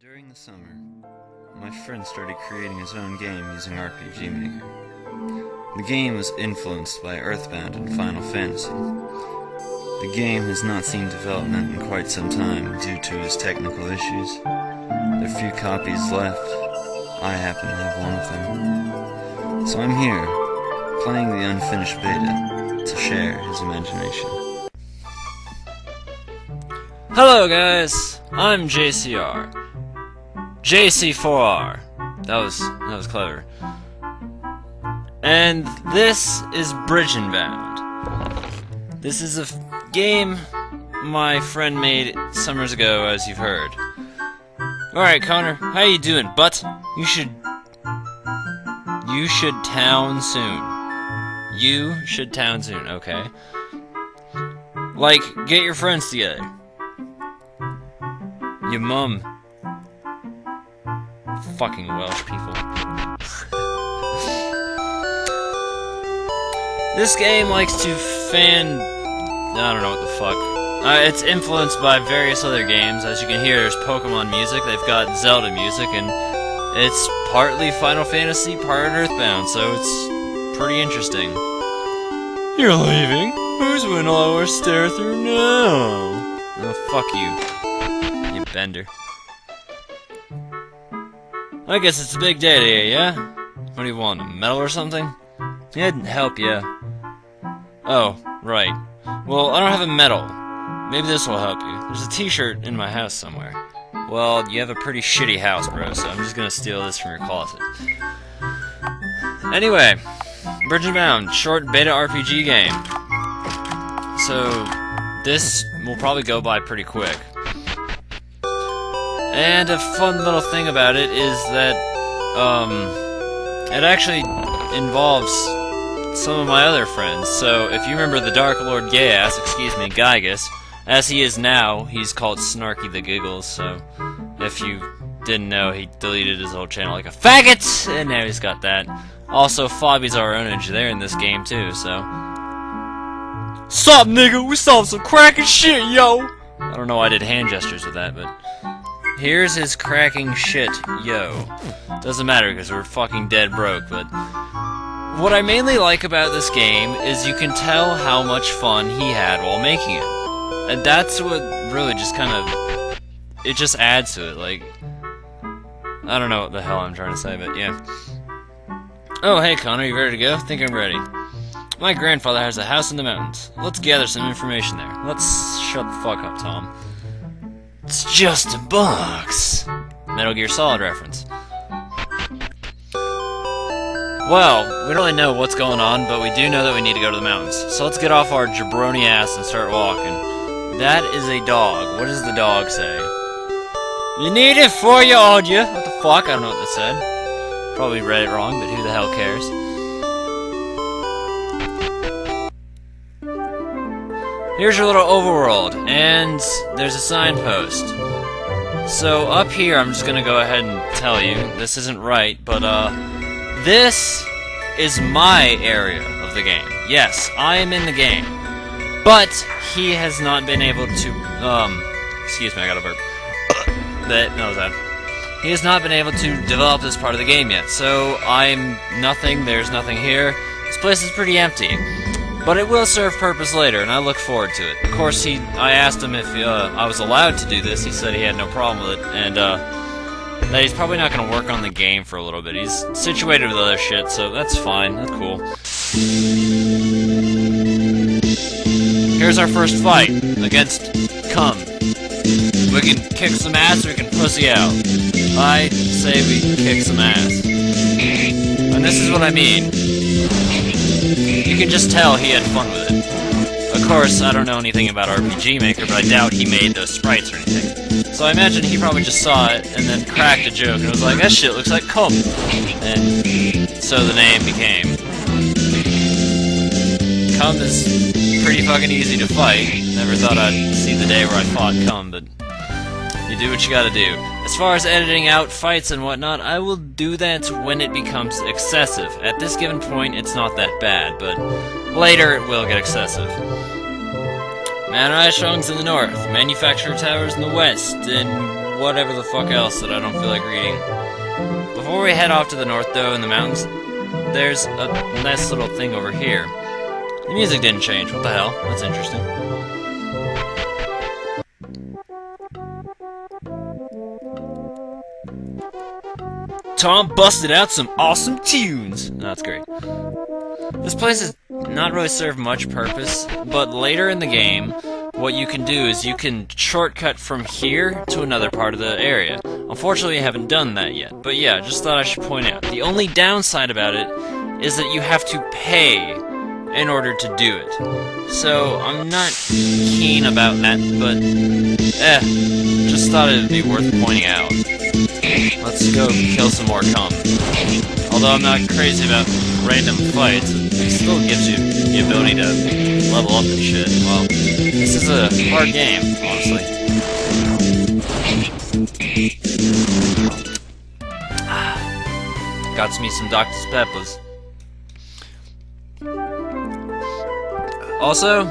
During the summer, my friend started creating his own game using RPG Maker. The game was influenced by Earthbound and Final Fantasy. The game has not seen development in quite some time due to its technical issues. There are few copies left. I happen to have one of them. So I'm here, playing the unfinished beta, to share his imagination. Hello guys, I'm JCR. JC4R. That was clever. And this is Bridgendbound. This is a game my friend made summers ago, as you've heard. Alright, Connor, how you doing, butt? You should town soon. You should town soon, okay? Like, get your friends together. Your mum. Fucking Welsh people. This game likes to I don't know what the fuck. It's influenced by various other games. As you can hear, there's Pokemon music, they've got Zelda music, and it's partly Final Fantasy, part Earthbound, so it's pretty interesting. You're leaving? Who's will our stare through now? Oh, fuck you. You bender. I guess it's a big day today, yeah? What do you want, a medal or something? It'd help, yeah. Oh, right. Well, I don't have a medal. Maybe this will help you. There's a t-shirt in my house somewhere. Well, you have a pretty shitty house, bro, so I'm just gonna steal this from your closet. Anyway, Bridgendbound, short beta RPG game. So, this will probably go by pretty quick. And a fun little thing about it is that, it actually involves some of my other friends. So, if you remember the Dark Lord Gaius, Gygus, as he is now, he's called Snarky the Giggles, so if you didn't know, he deleted his whole channel like a faggot, and now he's got that. Also, Fabi's our ownage, they're in this game too, so. Sup, nigga, we saw some cracking shit, yo! I don't know why I did hand gestures with that, but here's his cracking shit, yo. Doesn't matter, because we're fucking dead broke, but what I mainly like about this game is you can tell how much fun he had while making it. And that's what really just kind of, it just adds to it, like, I don't know what the hell I'm trying to say, but yeah. Oh, hey Connor, you ready to go? Think I'm ready. My grandfather has a house in the mountains. Let's gather some information there. Let's shut the fuck up, Tom. It's just a box. Metal Gear Solid reference. Well, we don't really know what's going on, but we do know that we need to go to the mountains. So let's get off our jabroni ass and start walking. That is a dog. What does the dog say? You need it for you, old you. What the fuck? I don't know what that said. Probably read it wrong, but who the hell cares? Here's your little overworld, and there's a signpost. So up here, I'm just gonna go ahead and tell you, this isn't right, but this is my area of the game. Yes, I am in the game. But he has not been able to, excuse me, I got a burp. That was that. He has not been able to develop this part of the game yet, so I'm nothing, there's nothing here. This place is pretty empty. But it will serve purpose later, and I look forward to it. Of course, I asked him if I was allowed to do this. He said he had no problem with it, and that he's probably not going to work on the game for a little bit. He's situated with other shit, so that's fine. That's cool. Here's our first fight against Cum. We can kick some ass or we can pussy out. I say we kick some ass. And this is what I mean. You can just tell he had fun with it. Of course, I don't know anything about RPG Maker, but I doubt he made those sprites or anything. So I imagine he probably just saw it and then cracked a joke and was like, that shit looks like cum. And so the name became. Cum is pretty fucking easy to fight. Never thought I'd see the day where I fought cum, but you do what you gotta do. As far as editing out fights and whatnot, I will do that when it becomes excessive. At this given point, it's not that bad, but later it will get excessive. Manor Ashong's in the north, manufacturer towers in the west, and whatever the fuck else that I don't feel like reading. Before we head off to the north, though, in the mountains, there's a nice little thing over here. The music didn't change. What the hell? That's interesting. Tom busted out some awesome tunes! That's great. This place has not really served much purpose, but later in the game, what you can do is you can shortcut from here to another part of the area. Unfortunately, I haven't done that yet, but yeah, just thought I should point out. The only downside about it is that you have to pay in order to do it. So, I'm not keen about that, but just thought it would be worth pointing out. Let's go kill some more cum. Although I'm not crazy about random fights, it still gives you the ability to level up and shit. Well, this is a hard game, honestly. Got me some Dr. Peppers. Also,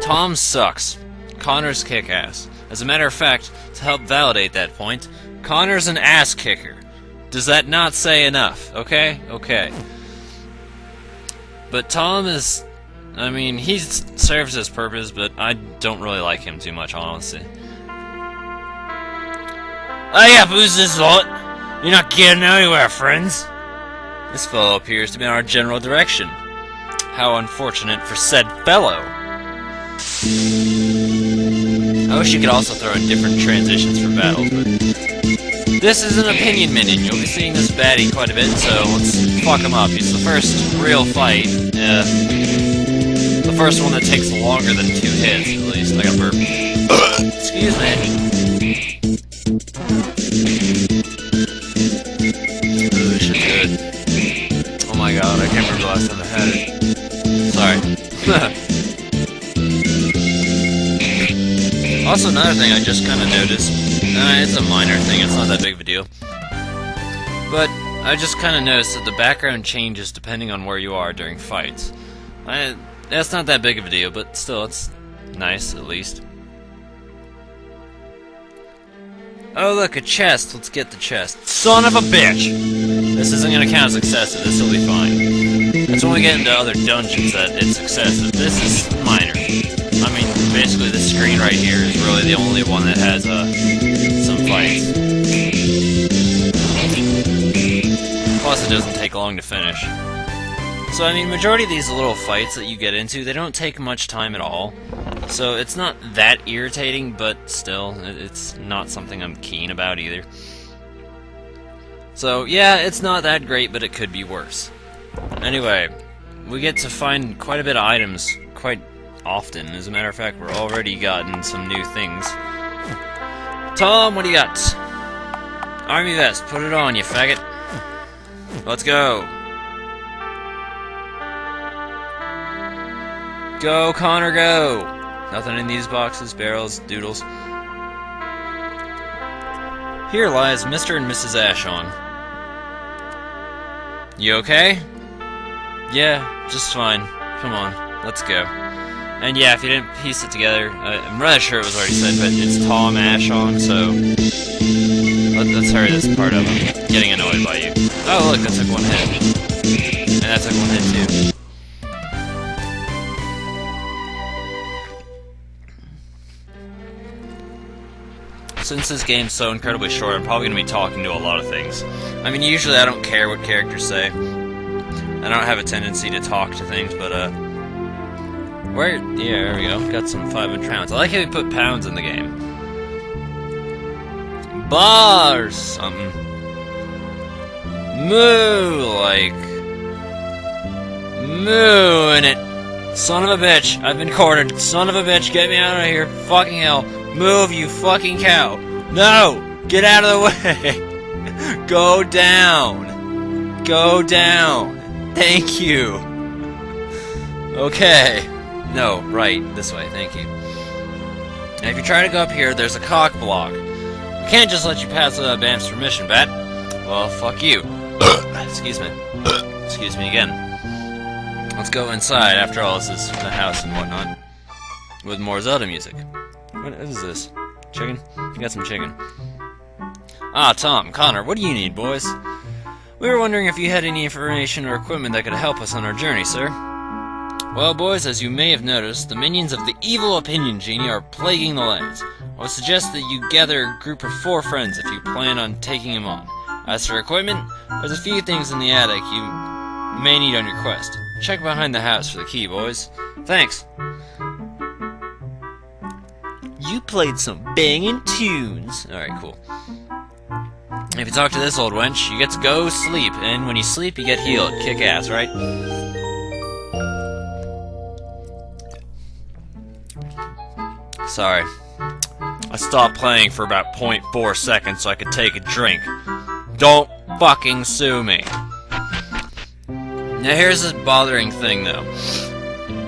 Tom sucks. Connor's kick-ass. As a matter of fact, to help validate that point, Connor's an ass kicker. Does that not say enough? Okay? Okay. But Tom is... I mean, he serves his purpose, but I don't really like him too much, honestly. Oh yeah, who's this lot? You're not getting anywhere, friends. This fellow appears to be in our general direction. How unfortunate for said fellow. I wish you could also throw in different transitions for battles, but... This is an opinion minion. You'll be seeing this baddie quite a bit, so let's fuck him up. He's the first real fight. The first one that takes longer than 2 hits, at least. I got burp. Excuse me. Oh, this shit's good. Oh my god, I can't remember the last time I had it. Sorry. Also, another thing I just kind of noticed, it's a minor thing, it's not that big of a deal, but I just kind of noticed that the background changes depending on where you are during fights. That's not that big of a deal, but still, it's nice, at least. Oh look, a chest, let's get the chest. Son of a bitch! This isn't gonna count as excessive, this'll be fine. It's when we get into other dungeons that it's excessive. This is minor. I mean, basically the screen right here is really the only one that has, some fights. Plus, it doesn't take long to finish. So, I mean, majority of these little fights that you get into, they don't take much time at all. So, it's not that irritating, but still, it's not something I'm keen about either. So, yeah, it's not that great, but it could be worse. Anyway, we get to find quite a bit of items quite often. As a matter of fact, we're already gotten some new things. Tom, what do you got? Army vest, put it on, you faggot. Let's go. Go, Connor, go! Nothing in these boxes, barrels, doodles. Here lies Mr. and Mrs. Ashon. You okay? Yeah, just fine. Come on, let's go. And yeah, if you didn't piece it together, I'm rather sure it was already said, but it's Tom Ashon, so... Let's hurry this part up. I'm getting annoyed by you. Oh, look, that took 1 hit. And that took 1 hit, too. Since this game's so incredibly short, I'm probably going to be talking to a lot of things. I mean, usually I don't care what characters say. I don't have a tendency to talk to things, but, where? Yeah, there we go. Got some 500 pounds. I like how we put pounds in the game. Bars! Something. Moo! Like... Moo in it! Son of a bitch! I've been cornered! Son of a bitch! Get me out of here! Fucking hell! Move, you fucking cow! No! Get out of the way! Go down! Go down! Thank you! Okay. No, right. This way. Thank you. And if you try to go up here, there's a cock block. We can't just let you pass without Bam's permission, Bat. Well, fuck you. Excuse me. Excuse me again. Let's go inside. After all, this is the house and whatnot. With more Zelda music. What is this? Chicken? You got some chicken. Ah, Tom, Connor, what do you need, boys? We were wondering if you had any information or equipment that could help us on our journey, sir. Well, boys, as you may have noticed, the minions of the evil Opinion Genie are plaguing the lands. I would suggest that you gather a group of 4 friends if you plan on taking him on. As for equipment, there's a few things in the attic you may need on your quest. Check behind the house for the key, boys. Thanks! You played some banging tunes. Alright, cool. If you talk to this old wench, you get to go sleep, and when you sleep, you get healed. Kick ass, right? Sorry. I stopped playing for about 0.4 seconds so I could take a drink. Don't fucking sue me. Now here's the bothering thing, though.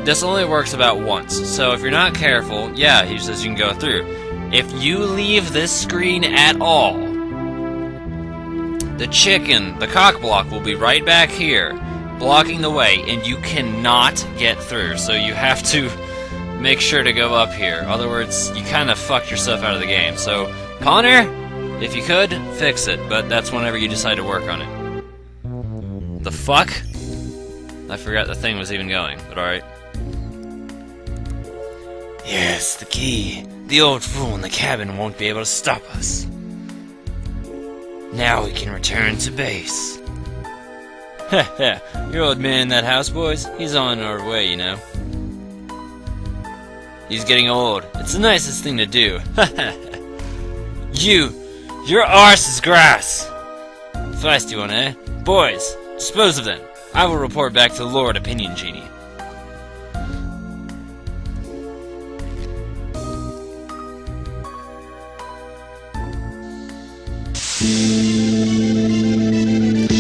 This only works about once, so if you're not careful, yeah, he says you can go through. If you leave this screen at all, the chicken, the cock block, will be right back here, blocking the way, and you cannot get through. So you have to make sure to go up here. In other words, you kind of fucked yourself out of the game. So, Connor, if you could, fix it, but that's whenever you decide to work on it. The fuck? I forgot the thing was even going, but alright. Yes, the key. The old fool in the cabin won't be able to stop us. Now we can return to base. Heh, your old man in that house, boys? He's on our way, you know. He's getting old. It's the nicest thing to do. Your arse is grass. Feisty one, eh? Boys, dispose of them. I will report back to Lord Opinion Genie.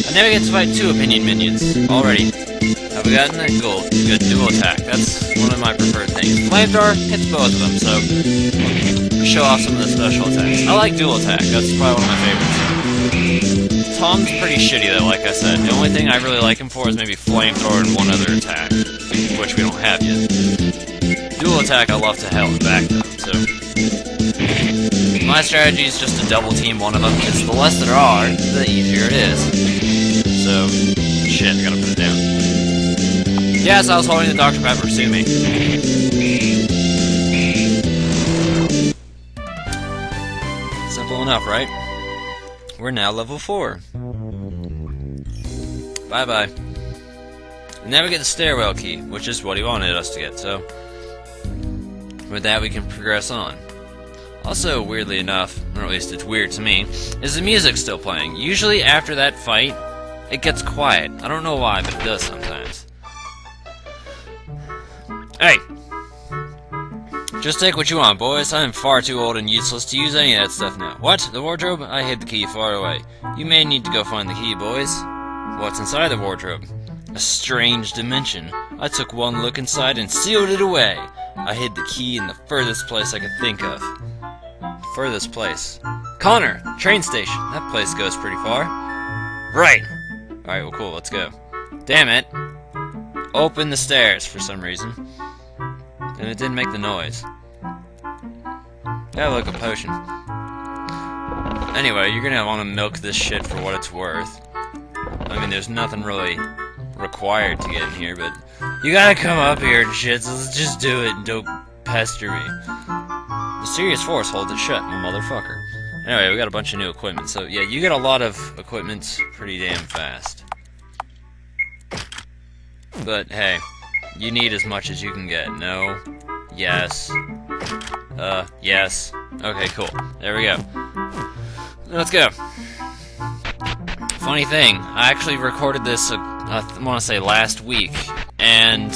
I never get to fight 2 Opinion minions. Already. Have we gotten that? Gold. Good. Dual attack. That's one of my preferred things. Flamethrower hits both of them, so show off some of the special attacks. I like dual attack. That's probably one of my favorites. Tom's pretty shitty though, like I said. The only thing I really like him for is maybe flamethrower and one other attack, which we don't have yet. Dual attack I love to hell and back them, so my strategy is just to double team one of them, because the less there are, the easier it is. So, shit, I gotta put it down. Yes, I was holding the Dr. Pepper, sue me. Simple enough, right? We're now level 4. Bye-bye. Now we get the stairwell key, which is what he wanted us to get, so with that we can progress on. Also, weirdly enough, or at least it's weird to me, is the music still playing. Usually after that fight, it gets quiet. I don't know why, but it does sometimes. Hey! Just take what you want, boys. I am far too old and useless to use any of that stuff now. What? The wardrobe? I hid the key far away. You may need to go find the key, boys. What's inside the wardrobe? A strange dimension. I took one look inside and sealed it away. I hid the key in the furthest place I could think of. Furthest place. Connor! Train station. That place goes pretty far. Right! Alright, well cool, let's go. Damn it! Open the stairs for some reason. And it didn't make the noise. Yeah, like a potion. Anyway, you're gonna want to milk this shit for what it's worth. I mean, there's nothing really required to get in here, but you gotta come up here and shit, so let's just do it and don't pester me. Mysterious force holds it shut, you motherfucker. Anyway, we got a bunch of new equipment, so yeah, you get a lot of equipment pretty damn fast. But hey, you need as much as you can get. No. Yes. Yes. Okay, cool. There we go. Let's go. Funny thing, I actually recorded this, I want to say last week, and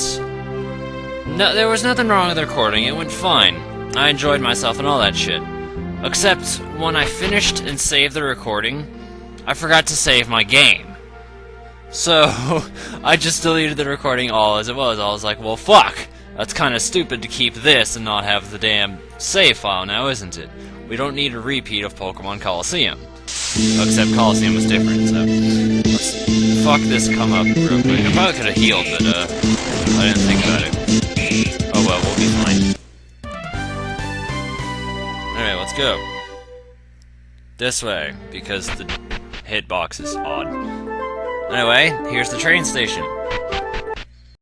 no, there was nothing wrong with the recording. It went fine. I enjoyed myself and all that shit. Except, when I finished and saved the recording, I forgot to save my game. So, I just deleted the recording all as it was. I was like, well, fuck! That's kind of stupid to keep this and not have the damn save file now, isn't it? We don't need a repeat of Pokemon Coliseum. Except Coliseum was different, so let's fuck this come up real quick. I probably could have healed, but I didn't think about it. Oh well, we'll be fine. Anyway, let's go. This way, because the hitbox is odd. Anyway, here's the train station.